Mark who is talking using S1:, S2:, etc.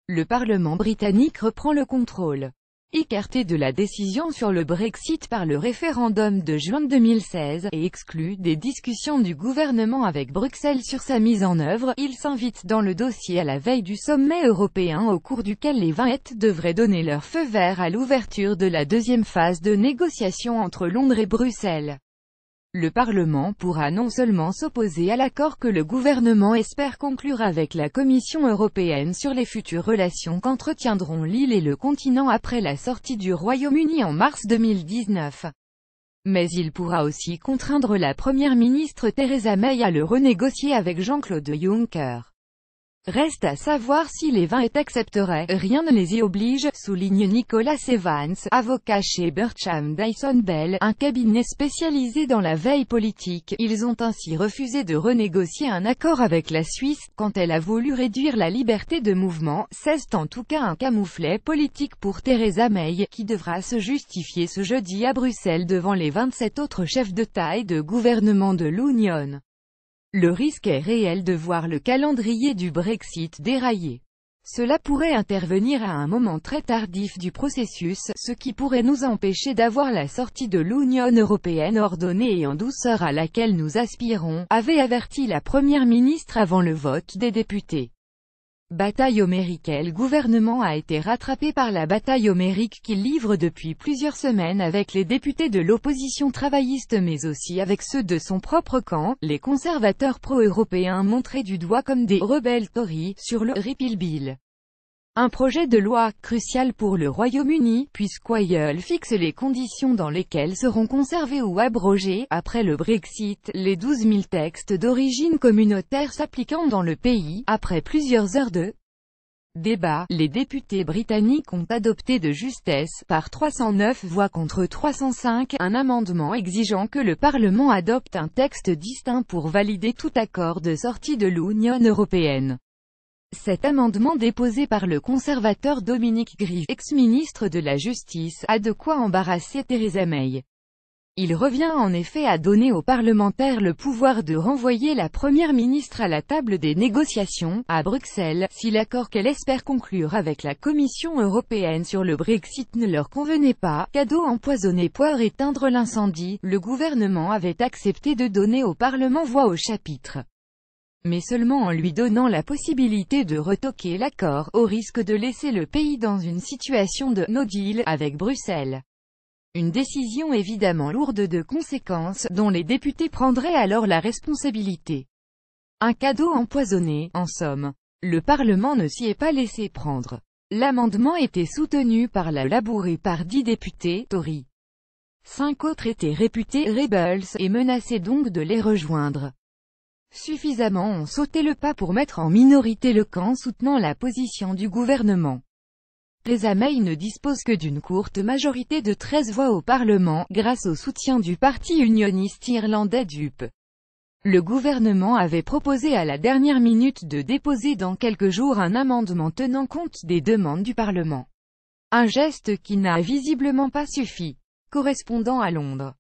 S1: Le Parlement britannique reprend le contrôle. Écarté de la décision sur le Brexit par le référendum de juin 2016, et exclu des discussions du gouvernement avec Bruxelles sur sa mise en œuvre, il s'invite dans le dossier à la veille du sommet européen au cours duquel les 20 devraient donner leur feu vert à l'ouverture de la deuxième phase de négociation entre Londres et Bruxelles. Le Parlement pourra non seulement s'opposer à l'accord que le gouvernement espère conclure avec la Commission européenne sur les futures relations qu'entretiendront l'île et le continent après la sortie du Royaume-Uni en mars 2019. Mais il pourra aussi contraindre la première ministre Theresa May à le renégocier avec Jean-Claude Juncker. Reste à savoir si les 20 accepteraient, rien ne les y oblige, souligne Nicholas Evans, avocat chez Bertram Dyson Bell, un cabinet spécialisé dans la veille politique. Ils ont ainsi refusé de renégocier un accord avec la Suisse, quand elle a voulu réduire la liberté de mouvement. C'est en tout cas un camouflet politique pour Theresa May, qui devra se justifier ce jeudi à Bruxelles devant les 27 autres chefs d'État et de gouvernement de l'Union. Le risque est réel de voir le calendrier du Brexit dérailler. Cela pourrait intervenir à un moment très tardif du processus, ce qui pourrait nous empêcher d'avoir la sortie de l'Union européenne ordonnée et en douceur à laquelle nous aspirons, avait averti la première ministre avant le vote des députés. Bataille homérique. Le gouvernement a été rattrapé par la bataille homérique qu'il livre depuis plusieurs semaines avec les députés de l'opposition travailliste mais aussi avec ceux de son propre camp, les conservateurs pro-européens montrés du doigt comme des « rebelles Tories » sur le « Repeal Bill ». Un projet de loi crucial pour le Royaume-Uni, puisqu'il fixe les conditions dans lesquelles seront conservés ou abrogés, après le Brexit, les 12 000 textes d'origine communautaire s'appliquant dans le pays. Après plusieurs heures de débat, les députés britanniques ont adopté de justesse, par 309 voix contre 305, un amendement exigeant que le Parlement adopte un texte distinct pour valider tout accord de sortie de l'Union européenne. Cet amendement déposé par le conservateur Dominic Grieve, ex-ministre de la Justice, a de quoi embarrasser Theresa May. Il revient en effet à donner aux parlementaires le pouvoir de renvoyer la première ministre à la table des négociations, à Bruxelles, si l'accord qu'elle espère conclure avec la Commission européenne sur le Brexit ne leur convenait pas. Cadeau empoisonné poire éteindre l'incendie, le gouvernement avait accepté de donner au Parlement voix au chapitre. Mais seulement en lui donnant la possibilité de retoquer l'accord, au risque de laisser le pays dans une situation de « no deal » avec Bruxelles. Une décision évidemment lourde de conséquences, dont les députés prendraient alors la responsabilité. Un cadeau empoisonné, en somme. Le Parlement ne s'y est pas laissé prendre. L'amendement était soutenu par la Labour et par 10 députés Tories. 5 autres étaient réputés « rebels » et menaçaient donc de les rejoindre. Suffisamment ont sauté le pas pour mettre en minorité le camp soutenant la position du gouvernement. Theresa May ne dispose que d'une courte majorité de 13 voix au Parlement, grâce au soutien du parti unioniste irlandais DUP. Le gouvernement avait proposé à la dernière minute de déposer dans quelques jours un amendement tenant compte des demandes du Parlement. Un geste qui n'a visiblement pas suffi. Correspondant à Londres.